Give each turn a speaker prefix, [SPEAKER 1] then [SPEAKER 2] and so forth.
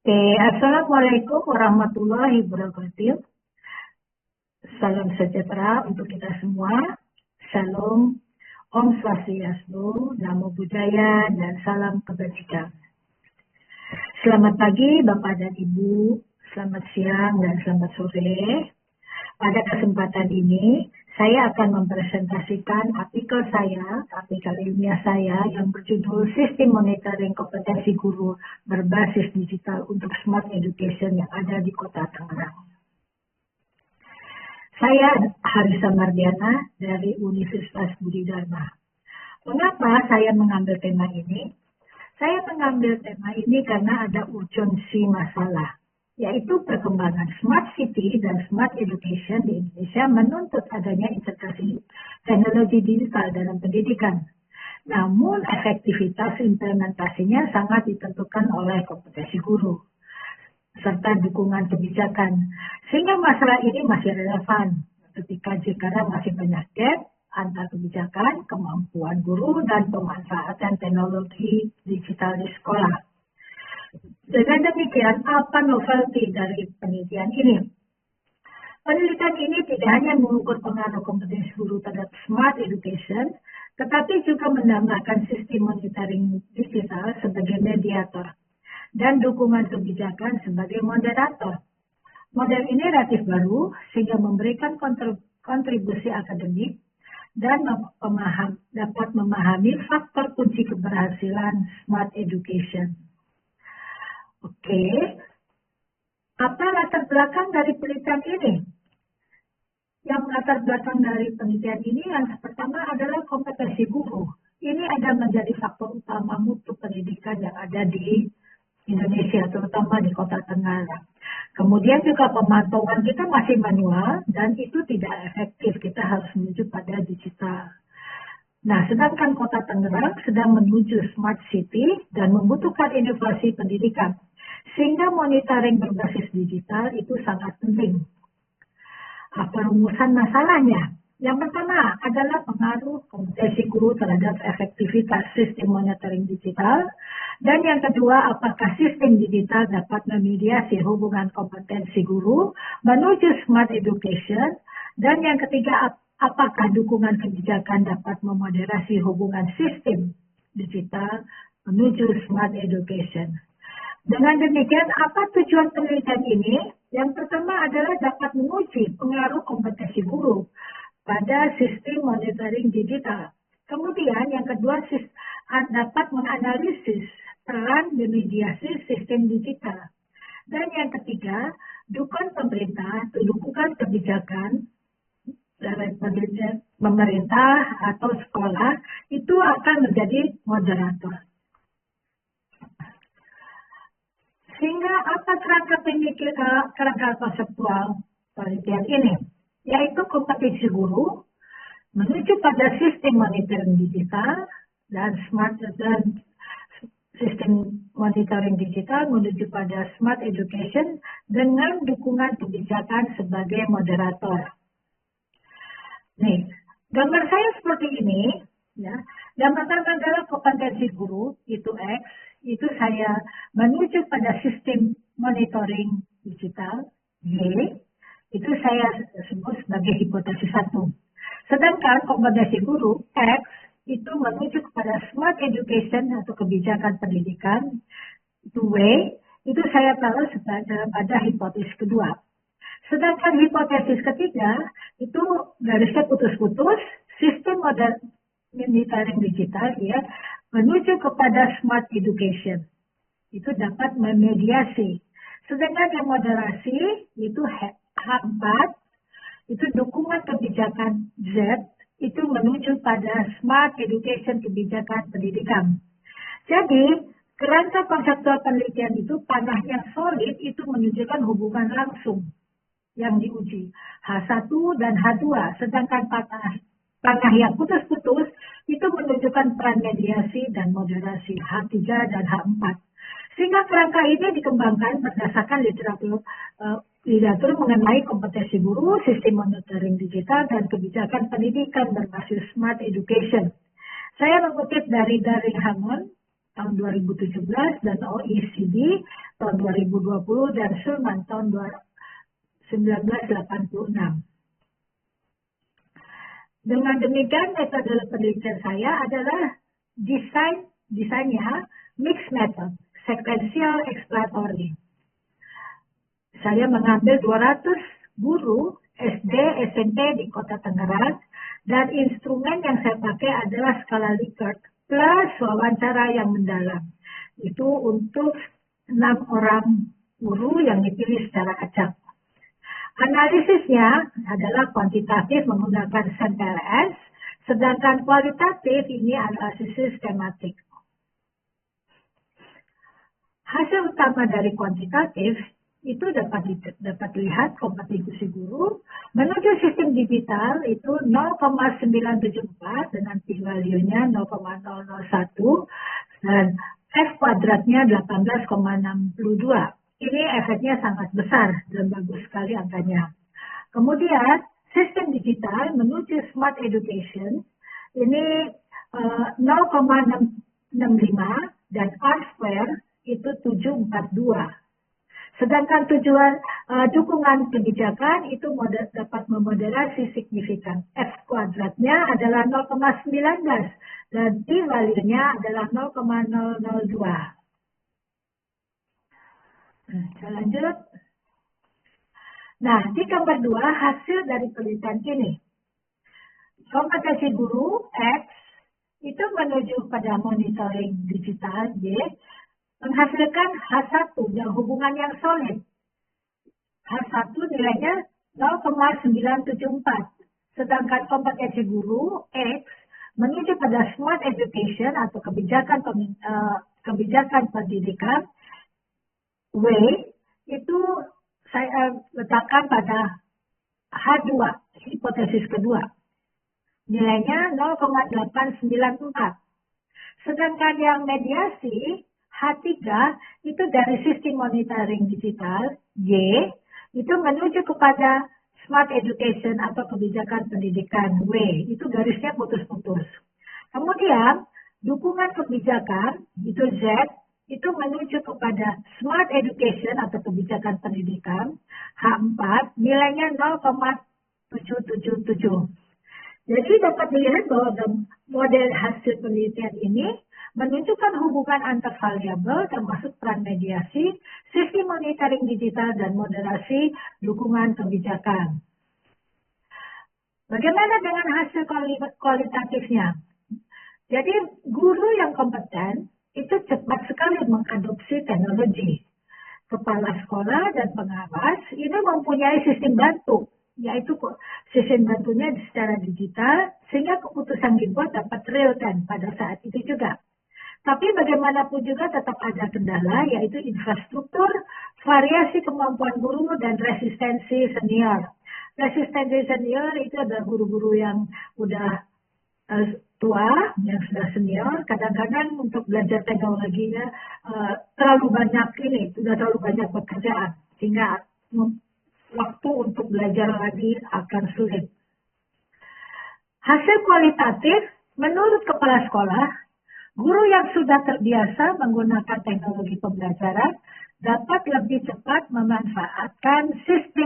[SPEAKER 1] Oke, Assalamualaikum warahmatullahi wabarakatuh. Salam sejahtera untuk kita semua. Shalom, Om Swastiastu, Namo Buddhaya, dan salam kebajikan. Selamat pagi Bapak dan Ibu, selamat siang dan selamat sore. Pada kesempatan ini, saya akan mempresentasikan artikel ilmiah saya yang berjudul Sistem Monitoring Kompetensi Guru Berbasis Digital untuk Smart Education yang ada di Kota Tangerang. Saya Harisa Mardiana dari Universitas Budi Dharma. Mengapa saya mengambil tema ini? Saya mengambil tema ini karena ada urgensi masalah, yaitu perkembangan Smart City dan Smart Education di Indonesia menuntut adanya integrasi teknologi digital dalam pendidikan. Namun efektivitas implementasinya sangat ditentukan oleh kompetensi guru serta dukungan kebijakan. Sehingga masalah ini masih relevan karena masih banyak gap antar kebijakan, kemampuan guru, dan pemanfaatan teknologi digital di sekolah. Dengan demikian, apa novelty dari penelitian ini? Penelitian ini tidak hanya mengukur pengaruh kompetensi guru terhadap smart education, tetapi juga menambahkan sistem monitoring digital sebagai mediator dan dukungan kebijakan sebagai moderator. Model ini relatif baru sehingga memberikan kontribusi akademik dan dapat memahami faktor kunci keberhasilan smart education. Oke, apa latar belakang dari penelitian ini? Yang latar belakang dari penelitian ini yang pertama adalah kompetensi guru. Ini ada menjadi faktor utama mutu pendidikan yang ada di Indonesia, terutama di Kota Tangerang. Kemudian juga pemantauan kita masih manual dan itu tidak efektif, kita harus menuju pada digital. Nah, sedangkan Kota Tangerang sedang menuju Smart City dan membutuhkan inovasi pendidikan. Sehingga monitoring berbasis digital itu sangat penting. Apa rumusan masalahnya? Yang pertama adalah pengaruh kompetensi guru terhadap efektivitas sistem monitoring digital. Dan yang kedua, apakah sistem digital dapat memediasi hubungan kompetensi guru menuju smart education. Dan yang ketiga, apakah dukungan kebijakan dapat memoderasi hubungan sistem digital menuju smart education. Dengan demikian, apa tujuan penelitian ini? Yang pertama adalah dapat menguji pengaruh kompetensi guru pada sistem monitoring digital. Kemudian yang kedua, dapat menganalisis peran memediasi sistem digital. Dan yang ketiga, dukungan pemerintah, dukungan kebijakan dari pemerintah atau sekolah itu akan menjadi moderator. Sehingga apa kerangka konseptual penelitian ini? Yaitu kompetensi guru menuju pada sistem monitoring digital dan sistem monitoring digital menuju pada smart education dengan dukungan kebijakan sebagai moderator. Nih, gambar saya seperti ini, ya. Yang pertama adalah kompetensi guru, itu X, itu saya menuju pada sistem monitoring digital, Y, itu saya sebut sebagai hipotesis 1. Sedangkan kompetensi guru, X, itu menuju kepada smart education atau kebijakan pendidikan, itu W, itu saya taruh pada hipotesis kedua. Sedangkan hipotesis ketiga, itu garisnya putus-putus, sistem monitoring digital, ya, menuju kepada smart education. Itu dapat memediasi. Sedangkan yang moderasi, itu H4, itu dukungan kebijakan Z, itu menuju pada smart education kebijakan pendidikan. Jadi, kerangka konseptual penelitian itu panah yang solid itu menunjukkan hubungan langsung yang diuji. H1 dan H2, sedangkan panah yang putus-putus itu menunjukkan peran mediasi dan moderasi H3 dan H4. Sehingga kerangka ini dikembangkan berdasarkan literatur mengenai kompetensi guru, sistem monitoring digital, dan kebijakan pendidikan berbasis smart education. Saya mengutip dari Hammond tahun 2017 dan OECD tahun 2020 dan Sulman tahun 1986. Dengan demikian, metode penelitian saya adalah desainnya mixed method, sequential exploratory. Saya mengambil 200 guru SD, SMP di Kota Tangerang, dan instrumen yang saya pakai adalah skala Likert plus wawancara yang mendalam. Itu untuk 6 orang guru yang dipilih secara acak. Analisisnya adalah kuantitatif menggunakan sampel S, sedangkan kualitatif ini analisis sistematik. Hasil utama dari kuantitatif itu dapat dilihat kontribusi guru menuju sistem digital itu 0,974 dengan p-value-nya 0,001 dan F kuadratnya 18,62. Ini efeknya sangat besar dan bagus sekali angkanya. Kemudian sistem digital menuju smart education ini 0,665 dan R-square itu 742. Sedangkan dukungan kebijakan itu dapat memoderasi signifikan. F kuadratnya adalah 0,19 dan p-value-nya adalah 0,002. Saya lanjut. Nah, di gambar 2 hasil dari penelitian ini. Kompetensi guru X itu menuju pada monitoring digital Y menghasilkan H1 yang hubungan yang solid. H1 nilainya 0,974. Sedangkan kompetensi guru X menuju pada smart education atau kebijakan pendidikan W itu saya letakkan pada H2, hipotesis kedua. Nilainya 0,894. Sedangkan yang mediasi H3 itu dari sistem monitoring digital Y itu menuju kepada smart education atau kebijakan pendidikan W. Itu garisnya putus-putus. Kemudian dukungan kebijakan itu Z itu menuju kepada smart education atau kebijakan pendidikan H4 nilainya 0,777. Jadi dapat dilihat bahwa model hasil penelitian ini menunjukkan hubungan antar variabel termasuk peran mediasi, sistem monitoring digital dan moderasi dukungan kebijakan. Bagaimana dengan hasil kualitatifnya? Jadi guru yang kompeten itu cepat sekali mengadopsi teknologi. Kepala sekolah dan pengawas ini mempunyai sistem bantu, yaitu sistem bantunya secara digital, sehingga keputusan dibuat dapat real time pada saat itu juga. Tapi bagaimanapun juga tetap ada kendala, yaitu infrastruktur, variasi kemampuan guru, dan resistensi senior. Resistensi senior itu ada guru-guru yang udah tua, yang sudah senior, kadang-kadang untuk belajar teknologinya terlalu banyak sudah terlalu banyak pekerjaan, sehingga waktu untuk belajar lagi akan sulit. Hasil kualitatif, menurut kepala sekolah, guru yang sudah terbiasa menggunakan teknologi pembelajaran dapat lebih cepat memanfaatkan sistem